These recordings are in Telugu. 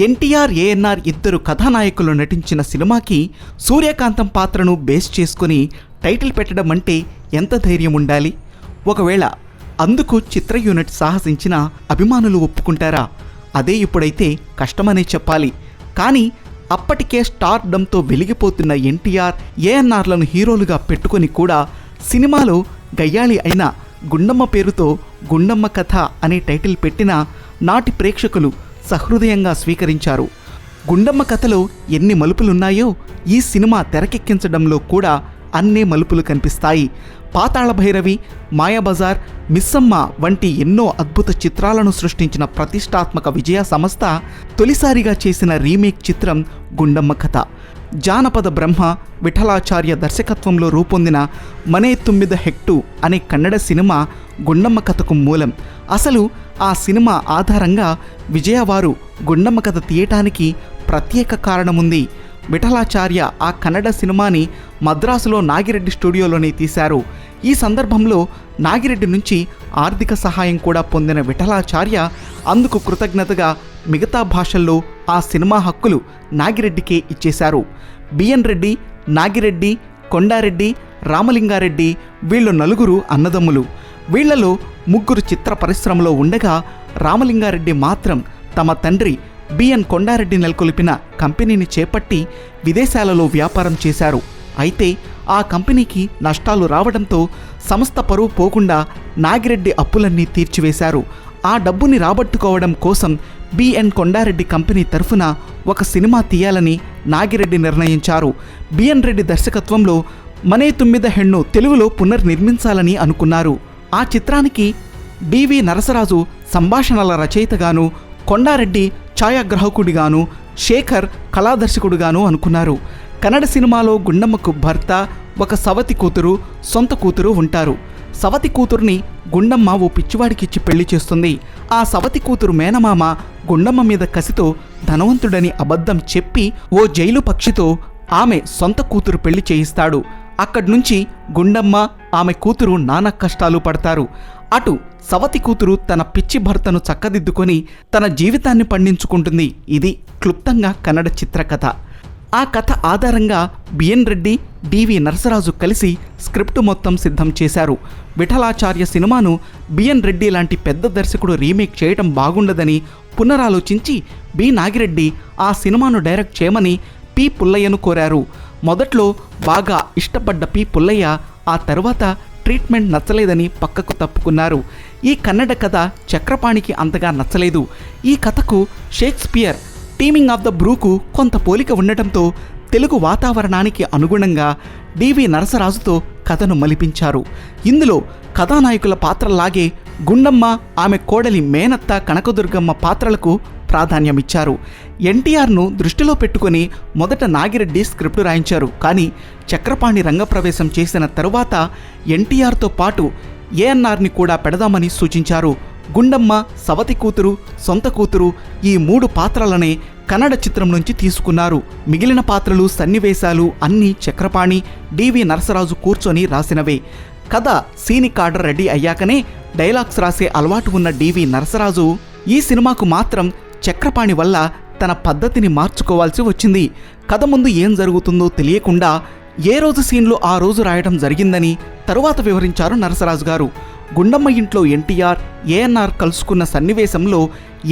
ఎన్టీఆర్, ఏఎన్ఆర్ ఇద్దరు కథానాయకులు నటించిన సినిమాకి సూర్యకాంతం పాత్రను బేస్ చేసుకుని టైటిల్ పెట్టడం అంటే ఎంత ధైర్యం ఉండాలి? ఒకవేళ అందుకు చిత్ర యూనిట్ సాహసించిన అభిమానులు ఒప్పుకుంటారా? అదే ఇప్పుడైతే కష్టమనే చెప్పాలి. కానీ అప్పటికే స్టార్డంతో వెలిగిపోతున్న ఎన్టీఆర్, ఏఎన్ఆర్లను హీరోలుగా పెట్టుకొని కూడా సినిమాలో గయ్యాళి అయిన గుండమ్మ పేరుతో గుండమ్మ కథ అనే టైటిల్ పెట్టిన నాటి ప్రేక్షకులు సహృదయంగా స్వీకరించారు. గుండమ్మ కథలో ఎన్ని మలుపులున్నాయో ఈ సినిమా తెరకెక్కించడంలో కూడా అన్నే మలుపులు కనిపిస్తాయి. పాతాళ భైరవి, మాయాబజార్, మిస్సమ్మ వంటి ఎన్నో అద్భుత చిత్రాలను సృష్టించిన ప్రతిష్టాత్మక విజయ సంస్థ తొలిసారిగా చేసిన రీమేక్ చిత్రం గుండమ్మ కథ. జానపద బ్రహ్మ విఠలాచార్య దర్శకత్వంలో రూపొందిన మనే తుమ్మిద హెక్టు అనే కన్నడ సినిమా గుండమ్మ కథకు మూలం. అసలు ఆ సినిమా ఆధారంగా విజయవారు గుండమ్మ కథ తీయటానికి ప్రత్యేక కారణముంది. విఠలాచార్య ఆ కన్నడ సినిమాని మద్రాసులో నాగిరెడ్డి స్టూడియోలోనే తీశారు. ఈ సందర్భంలో నాగిరెడ్డి నుంచి ఆర్థిక సహాయం కూడా పొందిన విఠలాచార్య అందుకు కృతజ్ఞతగా మిగతా భాషల్లో ఆ సినిమా హక్కులు నాగిరెడ్డికే ఇచ్చేశారు. బిఎన్ రెడ్డి, నాగిరెడ్డి, కొండారెడ్డి, రామలింగారెడ్డి వీళ్ళు నలుగురు అన్నదమ్ములు. వీళ్లలో ముగ్గురు చిత్ర పరిశ్రమలో ఉండగా రామలింగారెడ్డి మాత్రం తమ తండ్రి బిఎన్ కొండారెడ్డి నెలకొల్పిన కంపెనీని చేపట్టి విదేశాలలో వ్యాపారం చేశారు. అయితే ఆ కంపెనీకి నష్టాలు రావడంతో సంస్థ పరువు పోకుండా నాగిరెడ్డి అప్పులన్నీ తీర్చివేశారు. ఆ డబ్బుని రాబట్టుకోవడం కోసం బిఎన్ కొండారెడ్డి కంపెనీ తరఫున ఒక సినిమా తీయాలని నాగిరెడ్డి నిర్ణయించారు. బిఎన్ రెడ్డి దర్శకత్వంలో మనే తుమ్మిద హెన్ను తెలుగులో పునర్నిర్మించాలని అనుకున్నారు. ఆ చిత్రానికి డివి నరసరాజు సంభాషణల రచయితగాను, కొండారెడ్డి ఛాయాగ్రాహకుడిగాను, శేఖర్ కళాదర్శకుడుగాను అనుకున్నారు. కన్నడ సినిమాలో గుండమ్మకు భర్త, ఒక సవతి కూతురు, సొంత కూతురు ఉంటారు. సవతి కూతుర్ని గుండమ్మ ఓ పిచ్చివాడికిచ్చి పెళ్లి చేస్తుంది. ఆ సవతి కూతురు మేనమామ గుండమ్మ మీద కసితో ధనవంతుడని అబద్ధం చెప్పి ఓ జైలు పక్షితో ఆమె సొంత కూతురు పెళ్లి చేయిస్తాడు. అక్కడ్నుంచి గుండమ్మ, ఆమె కూతురు నానా కష్టాలు పడతారు. అటు సవతి కూతురు తన పిచ్చి భర్తను చక్కదిద్దుకొని తన జీవితాన్ని పండించుకుంటుంది. ఇది క్లుప్తంగా కన్నడ చిత్రకథ. ఆ కథ ఆధారంగా బిఎన్ రెడ్డి, డివి నరసరాజు కలిసి స్క్రిప్టు మొత్తం సిద్ధం చేశారు. విఠలాచార్య సినిమాను బిఎన్ రెడ్డి లాంటి పెద్ద దర్శకుడు రీమేక్ చేయటం బాగుండదని పునరాలోచించి బి నాగిరెడ్డి ఆ సినిమాను డైరెక్ట్ చేయమని పి పుల్లయ్యను కోరారు. మొదట్లో బాగా ఇష్టపడ్డ పి పుల్లయ్య ఆ తర్వాత ట్రీట్మెంట్ నచ్చలేదని పక్కకు తప్పుకున్నారు. ఈ కన్నడ కథ చక్రపాణికి అంతగా నచ్చలేదు. ఈ కథకు షేక్స్పియర్ టీమింగ్ ఆఫ్ ద బ్రూకు కొంత పోలిక ఉండటంతో తెలుగు వాతావరణానికి అనుగుణంగా డివి నరసరాజుతో కథను మలిపించారు. ఇందులో కథానాయకుల పాత్రలాగే గుండమ్మ, ఆమె కోడలి మేనత్త కనకదుర్గమ్మ పాత్రలకు ప్రాధాన్యమిచ్చారు. ఎన్టీఆర్ను దృష్టిలో పెట్టుకుని మొదట నాగిరెడ్డి స్క్రిప్టు రాయించారు. కానీ చక్రపాణి రంగప్రవేశం చేసిన తరువాత ఎన్టీఆర్తో పాటు ఏఎన్ఆర్ని కూడా పెడదామని సూచించారు. గుండమ్మ, సవతి కూతురు, సొంత కూతురు ఈ 3 పాత్రలనే కన్నడ చిత్రం నుంచి తీసుకున్నారు. మిగిలిన పాత్రలు, సన్నివేశాలు అన్నీ చక్రపాణి, డివి నరసరాజు కూర్చొని రాసినవే. కథ సీనిక్ ఆర్డర్ రెడీ అయ్యాకనే డైలాగ్స్ రాసే అలవాటు ఉన్న డివి నరసరాజు ఈ సినిమాకు మాత్రం చక్రపాణి వల్ల తన పద్ధతిని మార్చుకోవాల్సి వచ్చింది. కథ ముందు ఏం జరుగుతుందో తెలియకుండా ఏ రోజు సీన్లు ఆ రోజు రాయడం జరిగిందని తరువాత వివరించారు నరసరాజు గారు. గుండమ్మ ఇంట్లో ఎన్టీఆర్, ఏఎన్ఆర్ కలుసుకున్న సన్నివేశంలో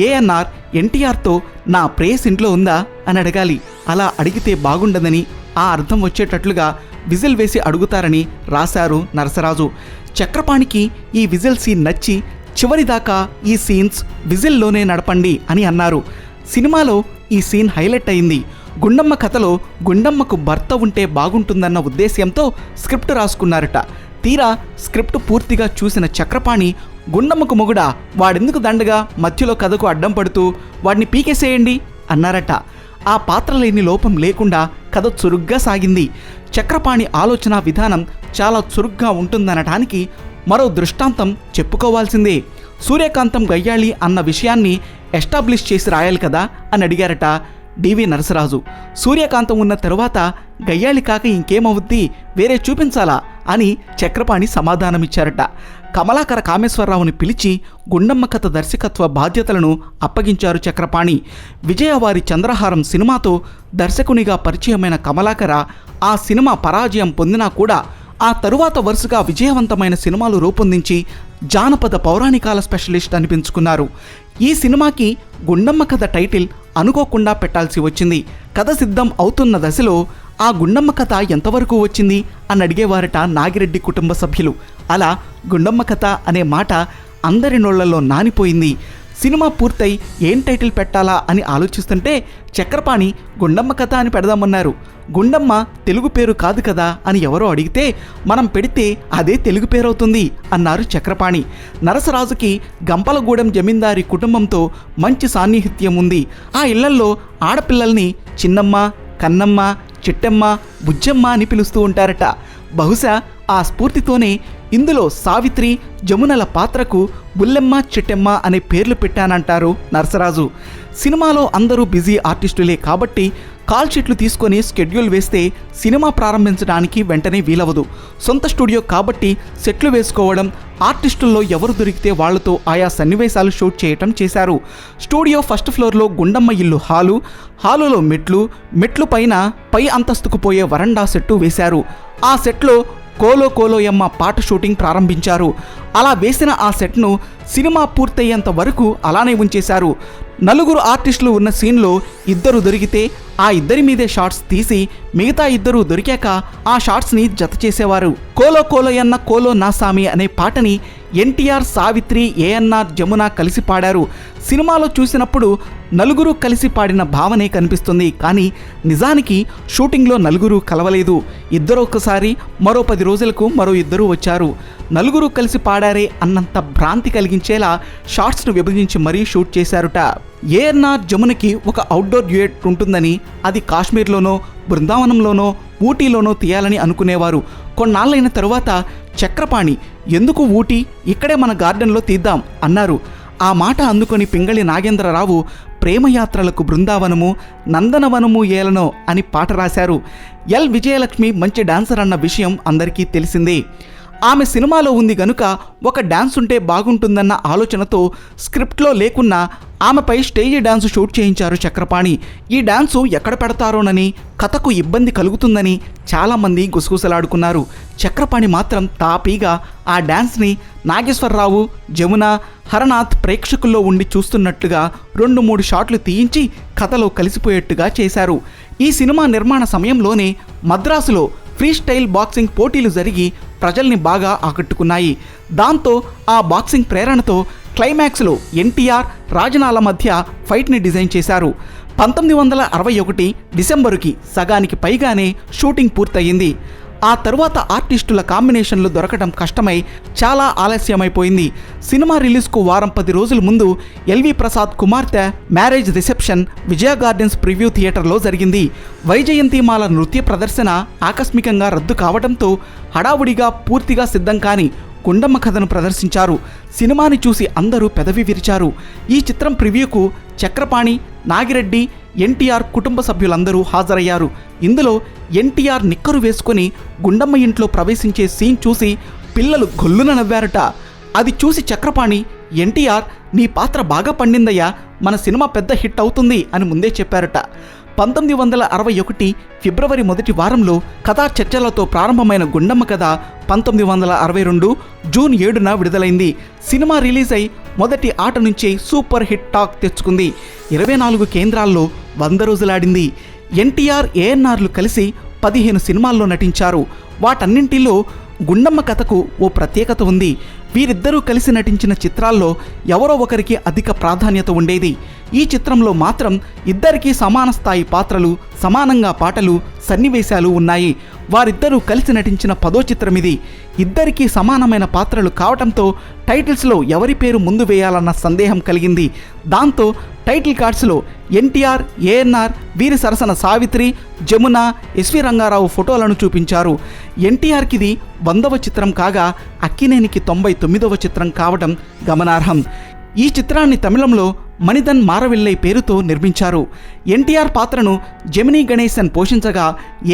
ఏఎన్ఆర్ ఎన్టీఆర్తో నా ప్రేయస్ ఇంట్లో ఉందా అని అడగాలి. అలా అడిగితే బాగుండదని, ఆ అర్థం వచ్చేటట్లుగా విజిల్ వేసి అడుగుతారని రాశారు నరసరాజు. చక్రపాణికి ఈ విజిల్ సీన్ నచ్చి చివరిదాకా ఈ సీన్స్ విజిల్లోనే నడపండి అని అన్నారు. సినిమాలో ఈ సీన్ హైలైట్ అయింది. గుండమ్మ కథలో గుండమ్మకు భర్త ఉంటే బాగుంటుందన్న ఉద్దేశ్యంతో స్క్రిప్ట్ రాసుకున్నారట. తీరా స్క్రిప్ట్ పూర్తిగా చూసిన చక్రపాణి, గుండమ్మకు మొగుడా, వాడెందుకు దండగా మధ్యలో కథకు అడ్డం పడుతూ వాడిని పీకేసేయండి అన్నారట. ఆ పాత్ర లేని లోపం లేకుండా కథ చురుగ్గా సాగింది. చక్రపాణి ఆలోచన విధానం చాలా చురుగ్గా ఉంటుందనటానికి మరో దృష్టాంతం చెప్పుకోవాల్సిందే. సూర్యకాంతం గయ్యాళి అన్న విషయాన్ని ఎస్టాబ్లిష్ చేసి రాయాలి కదా అని అడిగారట డివి నరసరాజు. సూర్యకాంతం ఉన్న తరువాత గయ్యాళి కాక ఇంకేమవుద్ది, వేరే చూపించాలా అని చక్రపాణి సమాధానమిచ్చారట. కమలాకర కామేశ్వరరావుని పిలిచి గుండమ్మ కథ దర్శకత్వ బాధ్యతలను అప్పగించారు చక్రపాణి. విజయవారి చంద్రహారం సినిమాతో దర్శకునిగా పరిచయమైన కమలాకర ఆ సినిమా పరాజయం పొందినా కూడా ఆ తరువాత వరుసగా విజయవంతమైన సినిమాలు రూపొందించి జానపద పౌరాణికాల స్పెషలిస్ట్ అనిపించుకున్నారు. ఈ సినిమాకి గుండమ్మ కథ టైటిల్ అనుకోకుండా పెట్టాల్సి వచ్చింది. కథ సిద్ధం అవుతున్న దశలో ఆ గుండమ్మ కథ ఎంతవరకు వచ్చింది అని అడిగేవారట నాగిరెడ్డి కుటుంబ సభ్యులు. అలా గుండమ్మ కథ అనే మాట అందరి నోళ్లలో నానిపోయింది. సినిమా పూర్తయి ఏం టైటిల్ పెట్టాలా అని ఆలోచిస్తుంటే చక్రపాణి గుండమ్మ కథ అని పెడదామన్నారు. గుండమ్మ తెలుగు పేరు కాదు కదా అని ఎవరో అడిగితే మనం పెడితే అదే తెలుగు పేరు అవుతుంది అన్నారు చక్రపాణి. నరసరాజుకి గంపలగూడెం జమీందారి కుటుంబంతో మంచి సాన్నిహిత్యం ఉంది. ఆ ఇళ్లల్లో ఆడపిల్లల్ని చిన్నమ్మ, కన్నమ్మ, చిట్టమ్మ, బుజ్జమ్మ అని పిలుస్తూ ఉంటారట. బహుశా ఆ స్ఫూర్తితోనే ఇందులో సావిత్రి, జమునల పాత్రకు బుల్లెమ్మ, చిట్టెమ్మ అనే పేర్లు పెట్టానంటారు నరసరాజు. సినిమాలో అందరూ బిజీ ఆర్టిస్టులే కాబట్టి కాల్ షీట్లు తీసుకొని స్కెడ్యూల్ వేస్తే సినిమా ప్రారంభించడానికి వెంటనే వీలవదు. సొంత స్టూడియో కాబట్టి సెట్లు వేసుకోవడం, ఆర్టిస్టుల్లో ఎవరు దొరికితే వాళ్లతో ఆయా సన్నివేశాలు షూట్ చేయటం చేశారు. స్టూడియో ఫస్ట్ ఫ్లోర్లో గుండమ్మ ఇల్లు హాలులో మెట్లు పైన పై అంతస్తుకు పోయే వరండా సెట్టు వేశారు. ఆ సెట్లో కోలో కోలోయమ్మ పాట షూటింగ్ ప్రారంభించారు. అలా వేసిన ఆ సెట్ను సినిమా పూర్తయ్యేంత వరకు అలానే ఉంచేశారు. 4 ఆర్టిస్టులు ఉన్న సీన్లో 2 దొరికితే ఆ 2 మీదే షాట్స్ తీసి మిగతా 2 దొరికాక ఆ షాట్స్ని జత చేసేవారు. కోలో కోలోయన్న కోలో నాసామి అనే పాటని ఎన్టీఆర్, సావిత్రి, ఏఎన్ఆర్, జమున కలిసి పాడారు. సినిమాలో చూసినప్పుడు 4 కలిసి పాడిన భావనే కనిపిస్తుంది. కానీ నిజానికి షూటింగ్లో 4 కలవలేదు. 2 ఒక్కసారి, మరో 10 రోజులకు మరో 2 వచ్చారు. 4 కలిసి పాడారే అన్నంత భ్రాంతి కలిగించేలా షాట్స్ను విభజించి మరీ షూట్ చేశారుట. ఏఎన్ఆర్, జమునకి ఒక అవుట్డోర్ డ్యూయట్ ఉంటుందని అది కాశ్మీర్లోనో, బృందావనంలోనో, ఊటీలోనో తీయాలని అనుకునేవారు. కొన్నాళ్ళైన తరువాత చక్రపాణి ఎందుకు ఊటీ, ఇక్కడే మన గార్డెన్లో తీద్దాం అన్నారు. ఆ మాట అందుకొని పింగళి నాగేంద్రరావు ప్రేమయాత్రలకు బృందావనము, నందనవనము ఏలనో అని పాట రాశారు. ఎల్ విజయలక్ష్మి మంచి డాన్సర్ అన్న విషయం అందరికీ తెలిసిందే. ఆమె సినిమాలో ఉంది గనుక ఒక డాన్స్ ఉంటే బాగుంటుందన్న ఆలోచనతో స్క్రిప్ట్లో లేకున్నా ఆమెపై స్టేజ్ డాన్స్ షూట్ చేయించారు చక్రపాణి. ఈ డాన్సు ఎక్కడ పెడతారోనని, కథకు ఇబ్బంది కలుగుతుందని చాలామంది గుసగుసలాడుకున్నారు. చక్రపాణి మాత్రం తాపీగా ఆ డాన్స్ని నాగేశ్వరరావు, జమున, హరనాథ్ ప్రేక్షకుల్లో ఉండి చూస్తున్నట్లుగా 2-3 షాట్లు తీయించి కథలో కలిసిపోయేట్టుగా చేశారు. ఈ సినిమా నిర్మాణ సమయంలోనే మద్రాసులో ఫ్రీ స్టైల్ బాక్సింగ్ పోటీలు జరిగి ప్రజల్ని బాగా ఆకట్టుకున్నాయి. దాంతో ఆ బాక్సింగ్ ప్రేరణతో క్లైమాక్స్లో ఎన్టీఆర్, రాజనాల మధ్య ఫైట్ని డిజైన్ చేశారు. 1961 డిసెంబరుకి సగానికి పైగానే షూటింగ్ పూర్తయింది. ఆ తరువాత ఆర్టిస్టుల కాంబినేషన్లు దొరకడం కష్టమై చాలా ఆలస్యమైపోయింది. సినిమా రిలీజ్కు వారం 10 రోజుల ముందు ఎల్వి ప్రసాద్ కుమార్తె మ్యారేజ్ రిసెప్షన్ విజయ గార్డెన్స్ ప్రివ్యూ థియేటర్లో జరిగింది. వైజయంతిమాల నృత్య ప్రదర్శన ఆకస్మికంగా రద్దు కావడంతో హడావుడిగా పూర్తిగా సిద్ధం కాని గుండమ్మ కథను ప్రదర్శించారు. సినిమాని చూసి అందరూ పెదవి విరిచారు. ఈ చిత్రం ప్రివ్యూకు చక్రపాణి, నాగిరెడ్డి, ఎన్టీఆర్ కుటుంబ సభ్యులందరూ హాజరయ్యారు. ఇందులో ఎన్టీఆర్ నిక్కరు వేసుకుని గుండమ్మ ఇంట్లో ప్రవేశించే సీన్ చూసి పిల్లలు గొల్లున నవ్వారట. అది చూసి చక్రపాణి, ఎన్టీఆర్ నీ పాత్ర బాగా పండిందయ్యా, మన సినిమా పెద్ద హిట్ అవుతుంది అని ముందే చెప్పారట. 1961 ఫిబ్రవరి మొదటి వారంలో కథా చర్చలతో ప్రారంభమైన గుండమ్మ కథ 1962 జూన్ 7న విడుదలైంది. సినిమా రిలీజ్ అయి మొదటి ఆట నుంచే సూపర్ హిట్ టాక్ తెచ్చుకుంది. 24 కేంద్రాల్లో 100 రోజులాడింది. ఎన్టీఆర్, ఏఎన్ఆర్లు కలిసి 15 సినిమాల్లో నటించారు. వాటన్నింటిలో గుండమ్మ కథకు ఓ ప్రత్యేకత ఉంది. వీరిద్దరూ కలిసి నటించిన చిత్రాల్లో ఎవరో ఒకరికి అధిక ప్రాధాన్యత ఉండేది. ఈ చిత్రంలో మాత్రం ఇద్దరికీ సమాన స్థాయి పాత్రలు, సమానంగా పాటలు, సన్నివేశాలు ఉన్నాయి. వారిద్దరూ కలిసి నటించిన 10వ చిత్రం ఇది. ఇద్దరికీ సమానమైన పాత్రలు కావటంతో టైటిల్స్లో ఎవరి పేరు ముందు వేయాలన్న సందేహం కలిగింది. దాంతో టైటిల్ కార్డ్స్లో ఎన్టీఆర్, ఏఎన్ఆర్, వీరి సరసన సావిత్రి, జమున, ఎస్వి రంగారావు ఫోటోలను చూపించారు. ఎన్టీఆర్కి ఇది 100వ చిత్రం కాగా అక్కినేనికి 99వ చిత్రం కావడం గమనార్హం. ఈ చిత్రాన్ని తమిళంలో మణిదన్ మారవిల్లై పేరుతో నిర్మించారు. ఎన్టీఆర్ పాత్రను జెమినీ గణేశన్ పోషించగా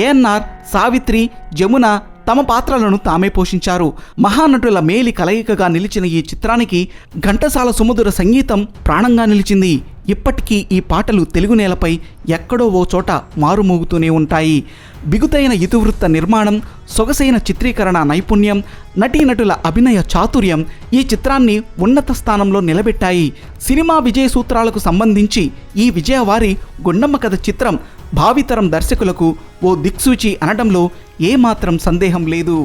ఏఎన్ఆర్, సావిత్రి, జమున తమ పాత్రలను తామే పోషించారు. మహానటుల మేలి కలయికగా నిలిచిన ఈ చిత్రానికి ఘంటసాల సుమధుర సంగీతం ప్రాణంగా నిలిచింది. ఇప్పటికీ ఈ పాటలు తెలుగు నేలపై ఎక్కడో ఓ చోట మారుమోగుతూనే ఉంటాయి. బిగుతైన ఇతివృత్త నిర్మాణం, సొగసైన చిత్రీకరణ నైపుణ్యం, నటీనటుల అభినయ చాతుర్యం ఈ చిత్రాన్ని ఉన్నత స్థానంలో నిలబెట్టాయి. సినిమా విజయ సూత్రాలకు సంబంధించి ఈ విజయవారి గుండమ్మ కథ చిత్రం భావితరం దర్శకులకు ఓ దిక్సూచి అనడంలో ఏమాత్రం సందేహం లేదు.